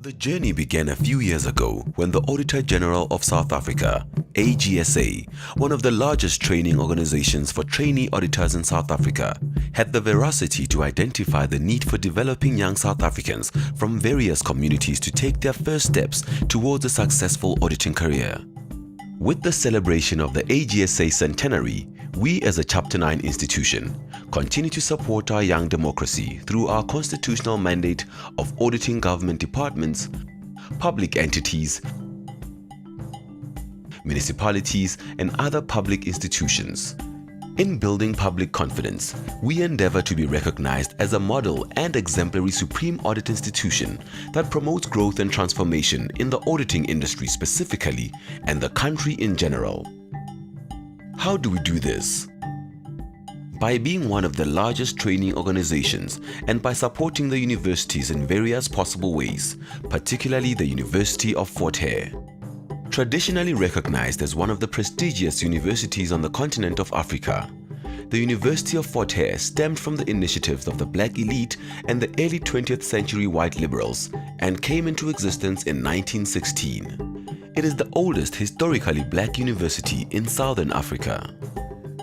The journey began a few years ago when the Auditor-General of South Africa, AGSA, one of the largest training organizations for trainee auditors in South Africa, had the veracity to identify the need for developing young South Africans from various communities to take their first steps towards a successful auditing career. With the celebration of the AGSA centenary, we as a Chapter 9 institution continue to support our young democracy through our constitutional mandate of auditing government departments, public entities, municipalities, and other public institutions. In building public confidence, we endeavor to be recognized as a model and exemplary supreme audit institution that promotes growth and transformation in the auditing industry specifically and the country in general. How do we do this? By being one of the largest training organizations and by supporting the universities in various possible ways, particularly the University of Fort Hare. Traditionally recognized as one of the prestigious universities on the continent of Africa, the University of Fort Hare stemmed from the initiatives of the black elite and the early 20th century white liberals and came into existence in 1916. It is the oldest historically black university in Southern Africa.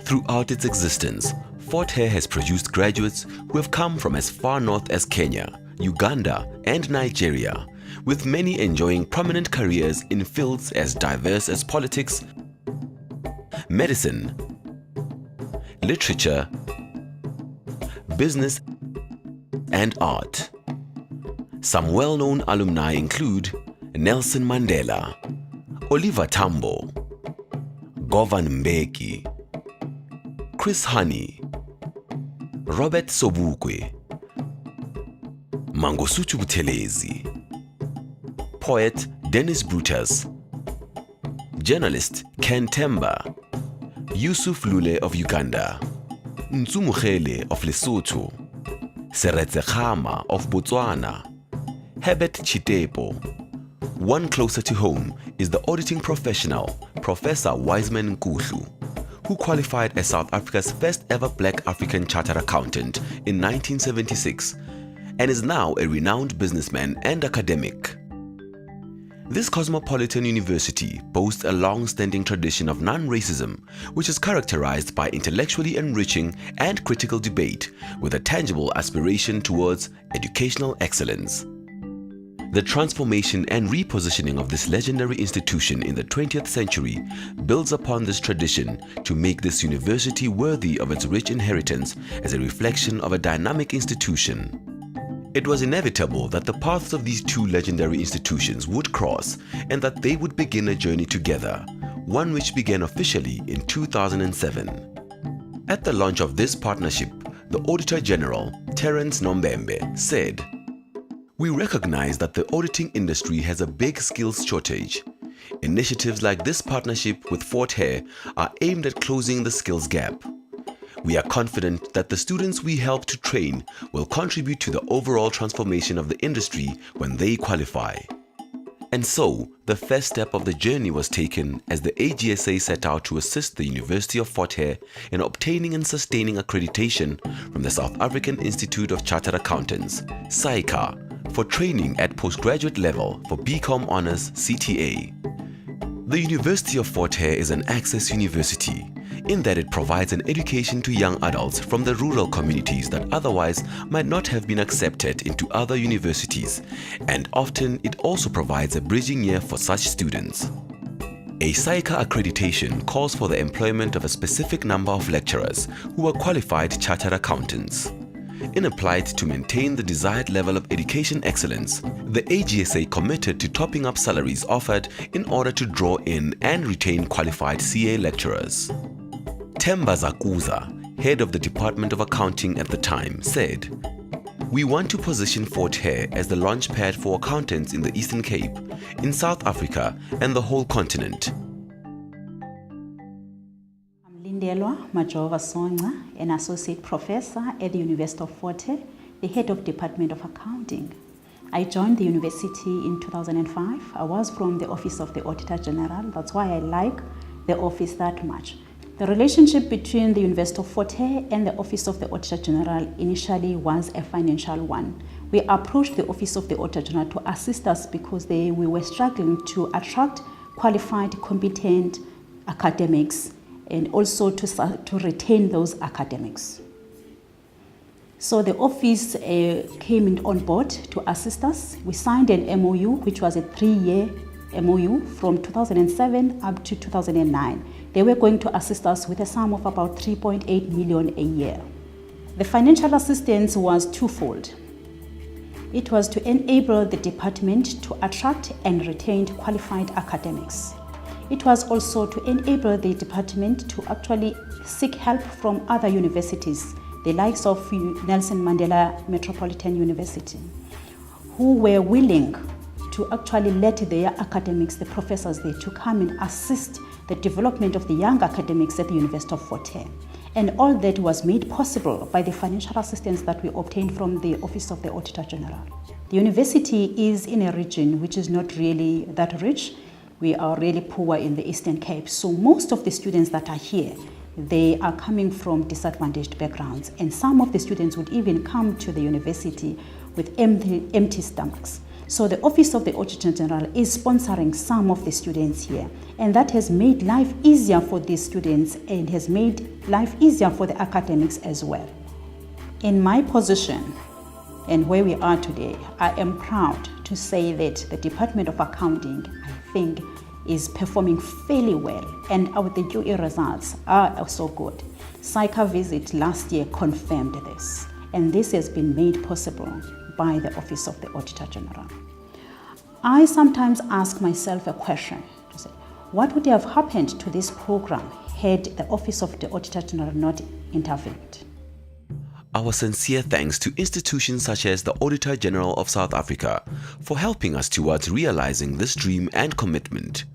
Throughout its existence, Fort Hare has produced graduates who have come from as far north as Kenya, Uganda, and Nigeria, with many enjoying prominent careers in fields as diverse as politics, medicine, literature, business, and art. Some well-known alumni include Nelson Mandela, Oliver Tambo, Govan Mbeki, Chris Hani, Robert Sobukwe, Mangosuthu Buthelezi, poet Dennis Brutus, journalist Ken Temba, Yusuf Lule of Uganda, Ntsumukhele of Lesotho, Seretse Khama of Botswana, Herbert Chitepo. One closer to home is the auditing professional, Professor Wiseman Nkuhlu, who qualified as South Africa's first ever black African chartered accountant in 1976 and is now a renowned businessman and academic. This cosmopolitan university boasts a long-standing tradition of non-racism, which is characterized by intellectually enriching and critical debate with a tangible aspiration towards educational excellence. The transformation and repositioning of this legendary institution in the 20th century builds upon this tradition to make this university worthy of its rich inheritance as a reflection of a dynamic institution. It was inevitable that the paths of these two legendary institutions would cross and that they would begin a journey together, one which began officially in 2007. At the launch of this partnership, the Auditor-General, Terence Nombembe, said, "We recognize that the auditing industry has a big skills shortage. Initiatives like this partnership with Fort Hare are aimed at closing the skills gap. We are confident that the students we help to train will contribute to the overall transformation of the industry when they qualify." And so, the first step of the journey was taken as the AGSA set out to assist the University of Fort Hare in obtaining and sustaining accreditation from the South African Institute of Chartered Accountants, SAICA, for training at postgraduate level for BCom Honours CTA. The University of Fort Hare is an access university in that it provides an education to young adults from the rural communities that otherwise might not have been accepted into other universities, and often it also provides a bridging year for such students. A SAICA accreditation calls for the employment of a specific number of lecturers who are qualified chartered accountants. In a plight to maintain the desired level of education excellence, the AGSA committed to topping up salaries offered in order to draw in and retain qualified CA lecturers. Temba Zakuza, head of the Department of Accounting at the time, said, "We want to position Fort Hare as the launchpad for accountants in the Eastern Cape, in South Africa, and the whole continent." Lindelwa Majova Songa, an associate professor at the University of Fort Hare, the head of Department of Accounting. I joined the university in 2005. I was from the office of the Auditor-General. That's why I like the office that much. The relationship between the University of Fort Hare and the Office of the Auditor-General initially was a financial one. we approached the Office of the Auditor-General to assist us because we were struggling to attract qualified, competent academics and also to retain those academics. So the office came on board to assist us. We signed an MOU, which was a 3-year MOU from 2007 up to 2009. They were going to assist us with a sum of about 3.8 million a year. The financial assistance was twofold. It was to enable the department to attract and retain qualified academics. It was also to enable the department to actually seek help from other universities, the likes of Nelson Mandela Metropolitan University, who were willing to actually let their academics, the professors there, to come and assist the development of the young academics at the University of Fort Hare. And all that was made possible by the financial assistance that we obtained from the Office of the Auditor-General. The university is in a region which is not really that rich. We are really poor in the Eastern Cape. So most of the students that are here, they are coming from disadvantaged backgrounds. And some of the students would even come to the university with empty stomachs. So the Office of the Auditor-General is sponsoring some of the students here, and that has made life easier for these students and has made life easier for the academics as well. In my position and where we are today, I am proud to say that the Department of Accounting, I think, is performing fairly well, and our QE results are also good. SAICA visit last year confirmed this, and this has been made possible by the Office of the Auditor-General. I sometimes ask myself a question to say, what would have happened to this program had the Office of the Auditor-General not intervened? Our sincere thanks to institutions such as the Auditor-General of South Africa for helping us towards realizing this dream and commitment.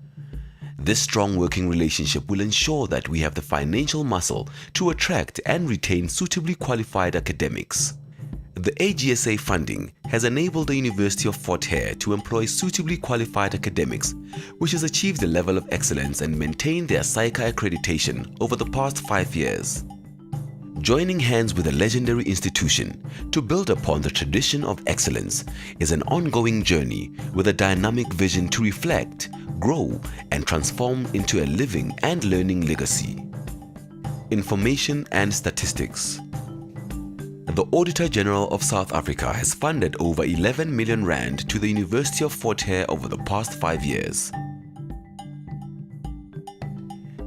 This strong working relationship will ensure that we have the financial muscle to attract and retain suitably qualified academics. The AGSA funding has enabled the University of Fort Hare to employ suitably qualified academics, which has achieved a level of excellence and maintained their SAICA accreditation over the past 5 years. Joining hands with a legendary institution to build upon the tradition of excellence is an ongoing journey with a dynamic vision to reflect, grow, and transform into a living and learning legacy. Information and statistics. The Auditor-General of South Africa has funded over 11 million rand to the University of Fort Hare over the past 5 years.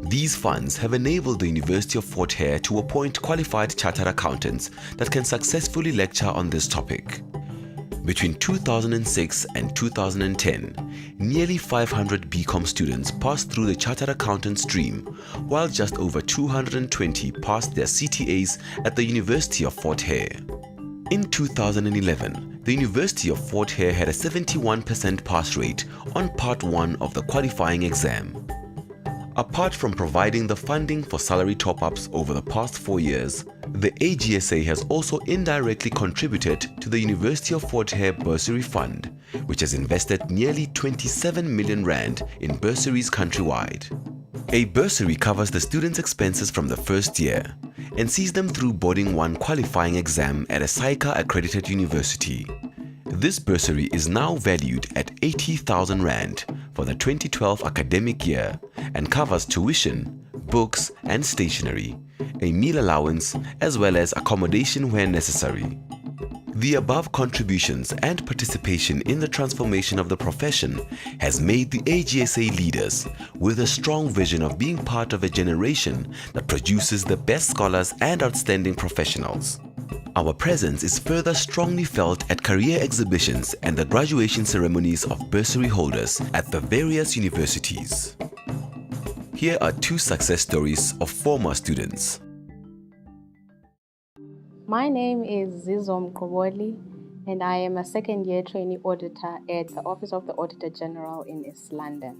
These funds have enabled the University of Fort Hare to appoint qualified chartered accountants that can successfully lecture on this topic. Between 2006 and 2010, nearly 500 BCom students passed through the Chartered Accountant stream, while just over 220 passed their CTAs at the University of Fort Hare. In 2011, the University of Fort Hare had a 71% pass rate on Part 1 of the qualifying exam. Apart from providing the funding for salary top-ups over the past 4 years, the AGSA has also indirectly contributed to the University of Fort Hare Bursary Fund, which has invested nearly 27 million rand in bursaries countrywide. A bursary covers the students' expenses from the first year and sees them through boarding 1 qualifying exam at a SAICA accredited university. This bursary is now valued at 80,000 rand for the 2012 academic year and covers tuition, books and stationery, a meal allowance as well as accommodation where necessary. The above contributions and participation in the transformation of the profession has made the AGSA leaders with a strong vision of being part of a generation that produces the best scholars and outstanding professionals. Our presence is further strongly felt at career exhibitions and the graduation ceremonies of bursary holders at the various universities. Here are 2 success stories of former students. My name is Zizom Koboli, and I am a second-year trainee auditor at the Office of the Auditor-General in East London.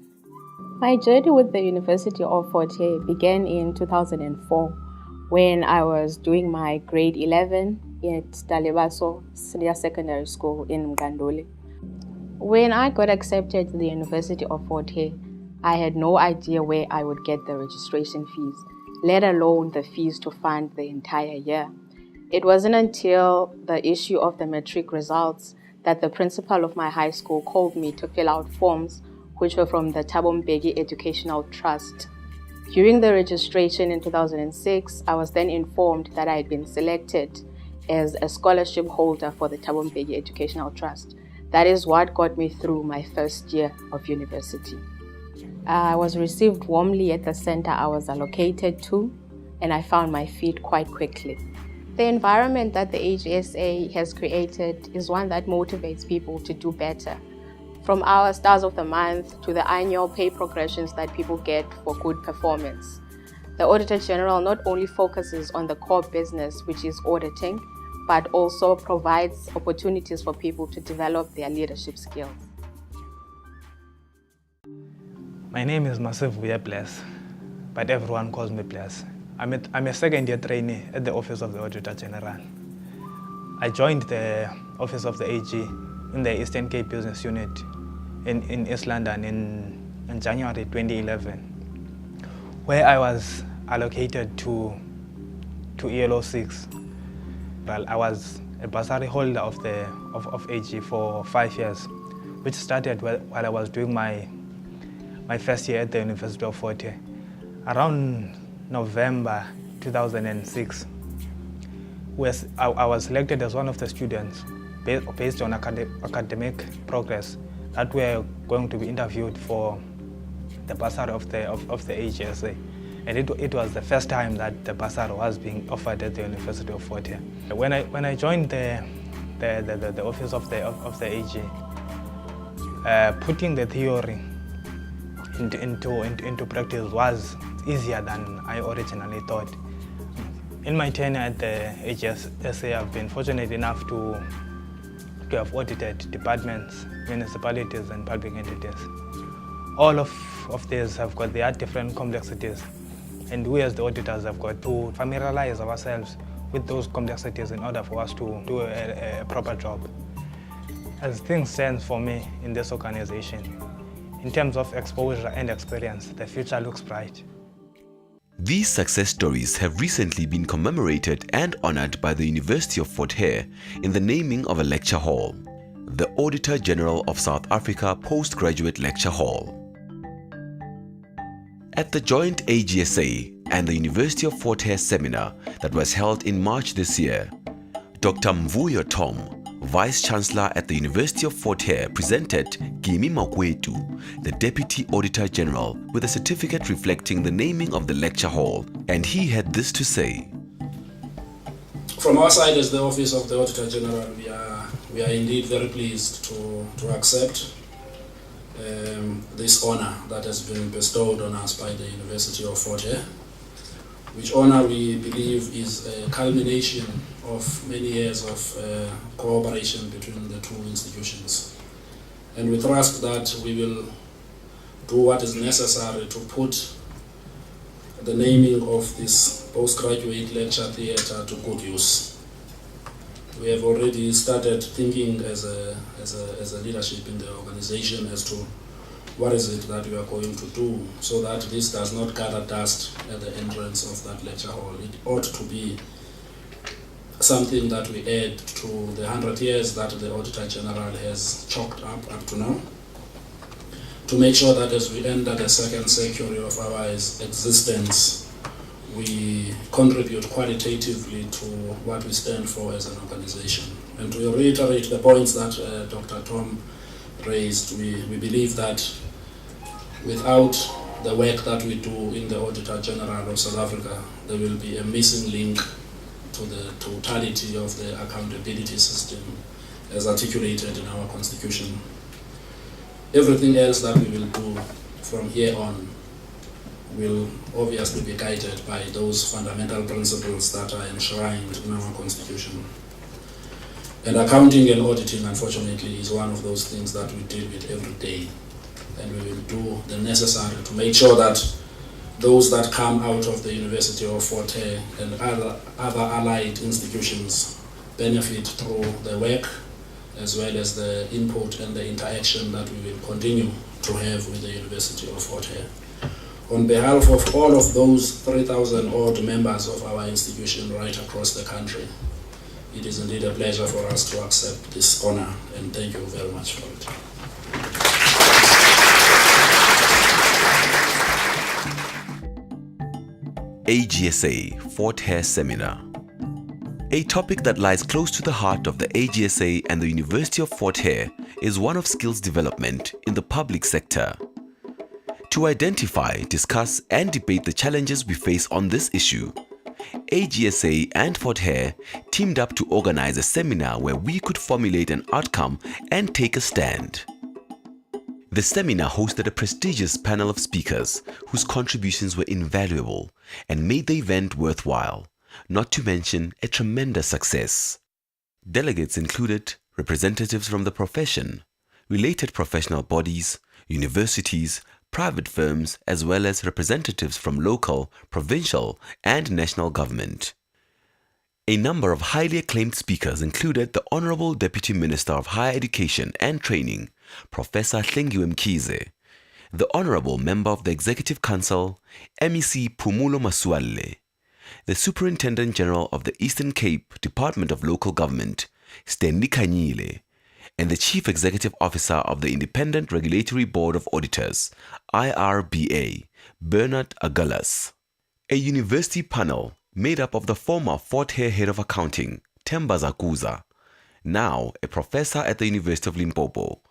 My journey with the University of Fort Hare began in 2004 when I was doing my grade 11 at Dalebaso Senior Secondary School in Mgandoli. When I got accepted to the University of Fort Hare, I had no idea where I would get the registration fees, let alone the fees to fund the entire year. It wasn't until the issue of the matric results that the principal of my high school called me to fill out forms which were from the Thabo Mbeki Educational Trust. During the registration in 2006, I was then informed that I had been selected as a scholarship holder for the Thabo Mbeki Educational Trust. That is what got me through my first year of university. I was received warmly at the center I was allocated to, and I found my feet quite quickly. The environment that the AGSA has created is one that motivates people to do better. From our Stars of the Month to the annual pay progressions that people get for good performance. The Auditor-General not only focuses on the core business, which is auditing, but also provides opportunities for people to develop their leadership skills. My name is Masivuya Bless, but everyone calls me Bless. I'm a second-year trainee at the Office of the Auditor-General. I joined the Office of the AG in the Eastern Cape Business Unit in East London in January 2011, where I was allocated to ELO 6. Well, I was a bursary holder of AG for 5 years, which started while I was doing my first year at the University of Fort Hare. Around November 2006, I was selected as one of the students based on academic progress that were going to be interviewed for the bursary of the AGSA. And it was the first time that the bursary was being offered at the University of Fort Hare. When I joined the office of the AG, putting the theory into practice was easier than I originally thought. In my tenure at the AGSA, I've been fortunate enough to have audited departments, municipalities, and public entities. All of these have got their different complexities, and we as the auditors have got to familiarize ourselves with those complexities in order for us to do a proper job. As things stand for me in this organization, in terms of exposure and experience, the future looks bright. These success stories have recently been commemorated and honored by the University of Fort Hare in the naming of a lecture hall, the Auditor-General of South Africa Postgraduate Lecture Hall. At the joint AGSA and the University of Fort Hare seminar that was held in March this year, Dr. Mvuyo Tom, Vice-Chancellor at the University of Fort Hare, presented Gimi Makwetu, the Deputy Auditor-General, with a certificate reflecting the naming of the lecture hall, and he had this to say. From our side as the Office of the Auditor-General, we are indeed very pleased to accept this honor that has been bestowed on us by the University of Fort Hare, which honor we believe is a culmination of many years of cooperation between the two institutions. And we trust that we will do what is necessary to put the naming of this postgraduate lecture theatre to good use. We have already started thinking as a leadership in the organization as to what is it that we are going to do so that this does not gather dust at the entrance of that lecture hall. It ought to be something that we add to the 100 years that the Auditor-General has chalked up to now, to make sure that as we enter the second century of our existence, we contribute qualitatively to what we stand for as an organization. And to reiterate the points that Dr. Tom raised, we believe that without the work that we do in the Auditor-General of South Africa, there will be a missing link to the totality of the accountability system as articulated in our Constitution. Everything else that we will do from here on will obviously be guided by those fundamental principles that are enshrined in our Constitution. And accounting and auditing, unfortunately, is one of those things that we deal with every day. And we will do the necessary to make sure that those that come out of the University of Fort Hare and other allied institutions benefit through the work as well as the input and the interaction that we will continue to have with the University of Fort Hare. On behalf of all of those 3,000 odd members of our institution right across the country, It is indeed a pleasure for us to accept this honor, and thank you very much for it. AGSA Fort Hare Seminar. A topic that lies close to the heart of the AGSA and the University of Fort Hare is one of skills development in the public sector. To identify, discuss and debate the challenges we face on this issue, AGSA and Fort Hare teamed up to organize a seminar where we could formulate an outcome and take a stand. The seminar hosted a prestigious panel of speakers whose contributions were invaluable and made the event worthwhile, not to mention a tremendous success. Delegates included representatives from the profession, related professional bodies, universities, private firms, as well as representatives from local, provincial, and national government. A number of highly acclaimed speakers included the Honorable Deputy Minister of Higher Education and Training, Professor Hlengiwe Mkhize, the Honorable Member of the Executive Council, MEC Phumulo Masualle, the Superintendent General of the Eastern Cape Department of Local Government, Stanley Khanyile, and the Chief Executive Officer of the Independent Regulatory Board of Auditors, IRBA, Bernard Agalas. A university panel made up of the former Fort Hare Head of Accounting, Themba Zakuza, now a professor at the University of Limpopo,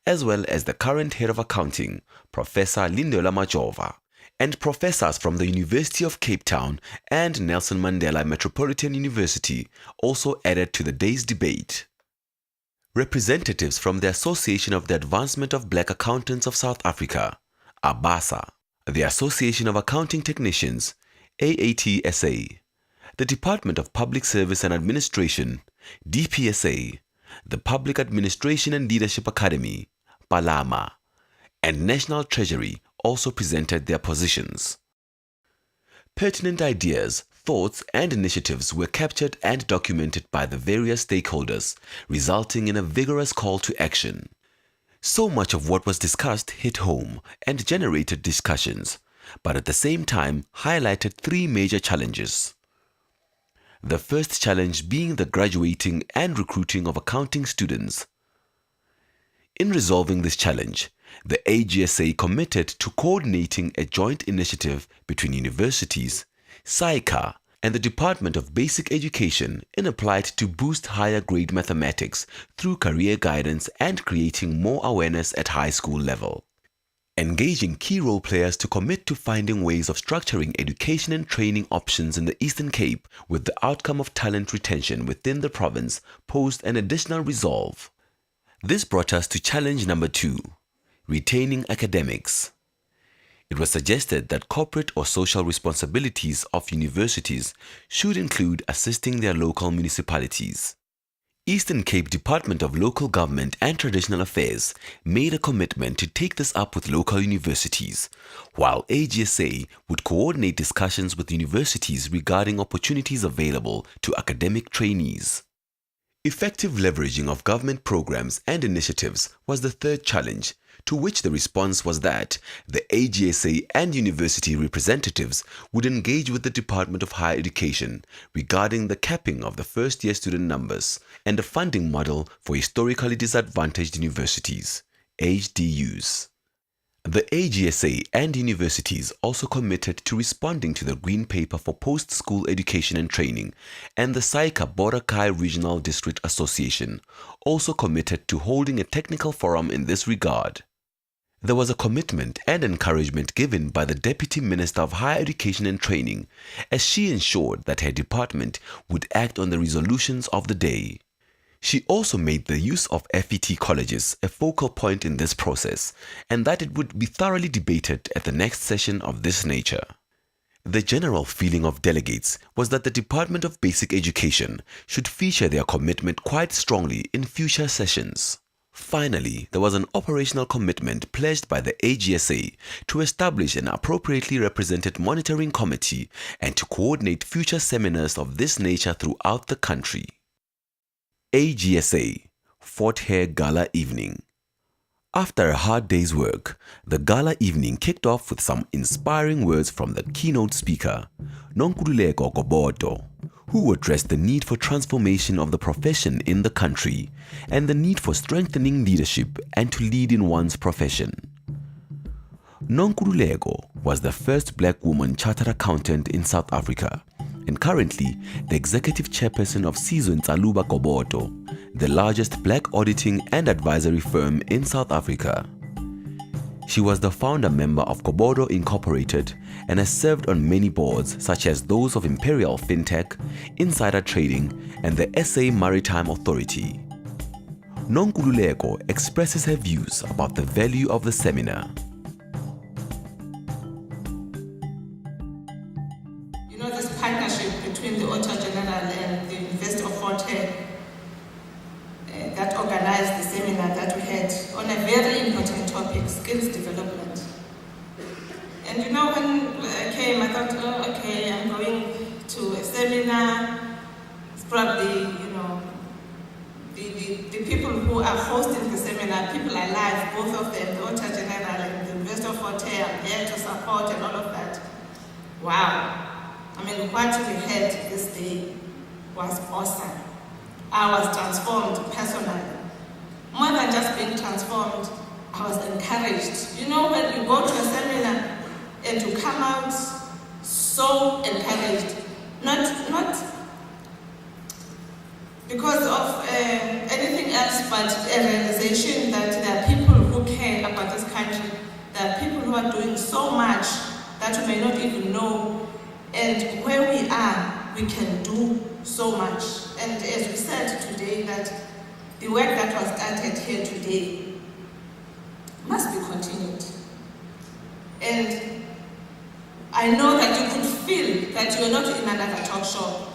as well as the current Head of Accounting, Professor Lindola Majova, and professors from the University of Cape Town and Nelson Mandela Metropolitan University also added to the day's debate. Representatives from the Association of the Advancement of Black Accountants of South Africa, ABASA, the Association of Accounting Technicians, AATSA, the Department of Public Service and Administration, DPSA, the Public Administration and Leadership Academy, PALAMA, and National Treasury also presented their positions. Pertinent ideas, thoughts, and initiatives were captured and documented by the various stakeholders, resulting in a vigorous call to action. So much of what was discussed hit home and generated discussions, but at the same time highlighted three major challenges. The first challenge being the graduating and recruiting of accounting students. In resolving this challenge, the AGSA committed to coordinating a joint initiative between universities, SAICA, and the Department of Basic Education in applied to boost higher grade mathematics through career guidance and creating more awareness at high school level. Engaging key role players to commit to finding ways of structuring education and training options in the Eastern Cape with the outcome of talent retention within the province posed an additional resolve. This brought us to challenge number 2, retaining academics. It was suggested that corporate or social responsibilities of universities should include assisting their local municipalities. Eastern Cape Department of Local Government and Traditional Affairs made a commitment to take this up with local universities, while AGSA would coordinate discussions with universities regarding opportunities available to academic trainees. Effective leveraging of government programs and initiatives was the third challenge, to which the response was that the AGSA and university representatives would engage with the Department of Higher Education regarding the capping of the first-year student numbers and a funding model for historically disadvantaged universities, HDUs. The AGSA and universities also committed to responding to the Green Paper for Post-School Education and Training, and the SAICA Border-Kai Regional District Association also committed to holding a technical forum in this regard. There was a commitment and encouragement given by the Deputy Minister of Higher Education and Training as she ensured that her department would act on the resolutions of the day. She also made the use of FET colleges a focal point in this process, and that it would be thoroughly debated at the next session of this nature. The general feeling of delegates was that the Department of Basic Education should feature their commitment quite strongly in future sessions. Finally, there was an operational commitment pledged by the AGSA to establish an appropriately represented monitoring committee and to coordinate future seminars of this nature throughout the country. AGSA Fort Hare Gala Evening. After a hard day's work, the gala evening kicked off with some inspiring words from the keynote speaker, Nonkululeko Gobodo, who addressed the need for transformation of the profession in the country and the need for strengthening leadership and to lead in one's profession. Nonkululeko was the first black woman chartered accountant in South Africa and currently the executive chairperson of Sizwe Ntsaluba Gobodo, the largest black auditing and advisory firm in South Africa. She was the founder member of Gobodo Incorporated and has served on many boards such as those of Imperial FinTech, Insider Trading, and the SA Maritime Authority. Nonkululeko expresses her views about the value of the seminar. You know, this partnership between the Auditor-General and the University of Fort Hare that organized the seminar that we had on a very important topic, skills development. And you know, when I came, I thought, oh, okay, I'm going to a seminar. It's probably, you know, the people who are hosting the seminar, people I like, both of them, the Auditor-General and the University of Fort Hare, I'm there to support and all of that. Wow. I mean, what we had this day was awesome. I was transformed personally. More than just being transformed, I was encouraged. You know, when you go to a seminar and you come out so encouraged, not because of anything else, but a realization that there are people who care about this country. There are people who are doing so much that we may not even know. And where we are, we can do so much. And as we said today, that the work that was started here today must be continued. And I know that you could feel that you're not in another talk show,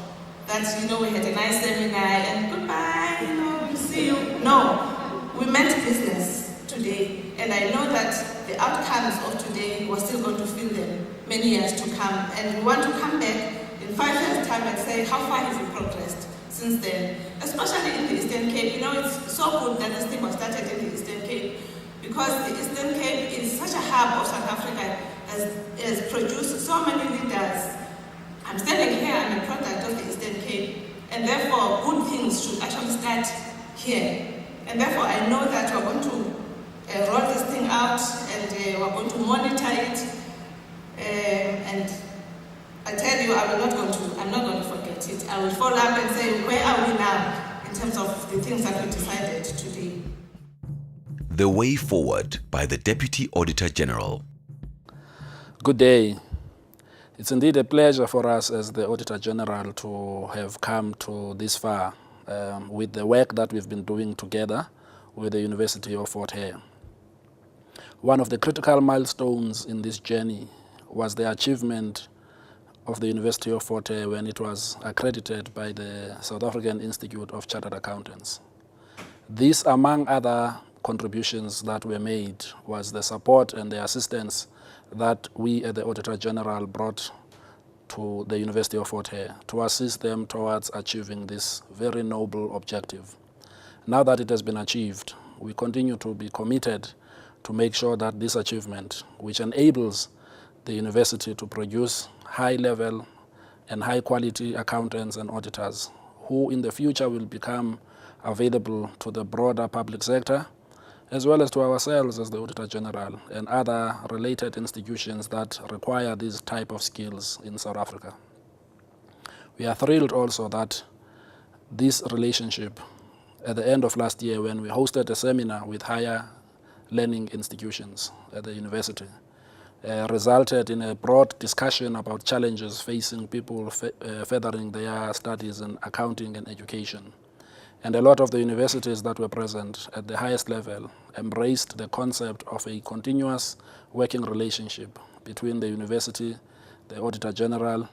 that, you know, we had a nice seminar and goodbye, you know, we'll see you. No, we meant business today. And I know that the outcomes of today, we're still going to feel them many years to come. And we want to come back in 5 years' time and say, how far have we progressed since then? Especially in the Eastern Cape. You know, it's so good that this thing was started in the Eastern Cape, because the Eastern Cape is such a hub of South Africa, has produced so many leaders. I'm standing here, I'm a product of the Eastern Cape, and therefore good things should actually start here. And therefore I know that we're going to roll this thing out, and we're going to monitor it. And I tell you, I'm not going to forget it. I will follow up and say, where are we now in terms of the things that we decided today? The Way Forward by the Deputy Auditor-General. Good day. It's indeed a pleasure for us as the Auditor-General to have come to this far with the work that we've been doing together with the University of Fort Hare. One of the critical milestones in this journey was the achievement of the University of Fort Hare when it was accredited by the South African Institute of Chartered Accountants. This, among other contributions that were made, was the support and the assistance that we at the Auditor-General brought to the University of Fort Hare to assist them towards achieving this very noble objective. Now that it has been achieved, we continue to be committed to make sure that this achievement, which enables the university to produce high-level and high-quality accountants and auditors who in the future will become available to the broader public sector, as well as to ourselves as the Auditor-General and other related institutions that require these type of skills in South Africa. We are thrilled also that this relationship, at the end of last year when we hosted a seminar with higher learning institutions at the university, resulted in a broad discussion about challenges facing people furthering their studies in accounting and education. And a lot of the universities that were present at the highest level embraced the concept of a continuous working relationship between the university, the Auditor-General,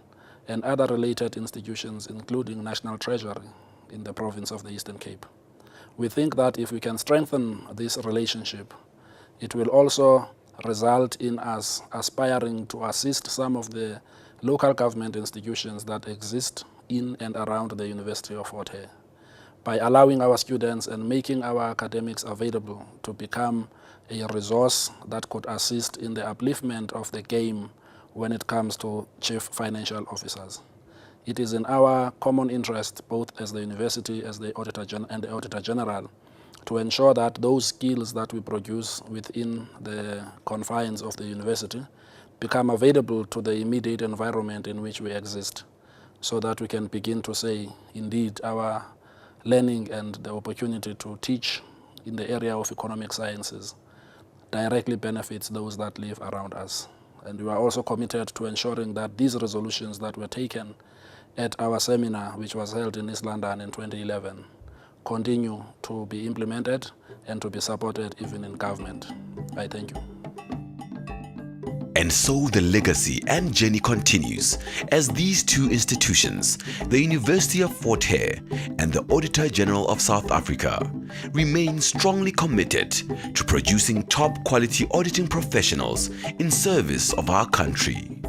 and other related institutions, including National Treasury in the province of the Eastern Cape. We think that if we can strengthen this relationship, it will also result in us aspiring to assist some of the local government institutions that exist in and around the University of Fort Hare, by allowing our students and making our academics available to become a resource that could assist in the upliftment of the game when it comes to chief financial officers. It is in our common interest, both as the university, as the Auditor General, to ensure that those skills that we produce within the confines of the university become available to the immediate environment in which we exist, so that we can begin to say, indeed, our learning and the opportunity to teach in the area of economic sciences directly benefits those that live around us. And we are also committed to ensuring that these resolutions that were taken at our seminar, which was held in East London in 2011, continue to be implemented and to be supported even in government. I thank you. And so the legacy and journey continues as these two institutions, the University of Fort Hare and the Auditor-General of South Africa, remain strongly committed to producing top quality auditing professionals in service of our country.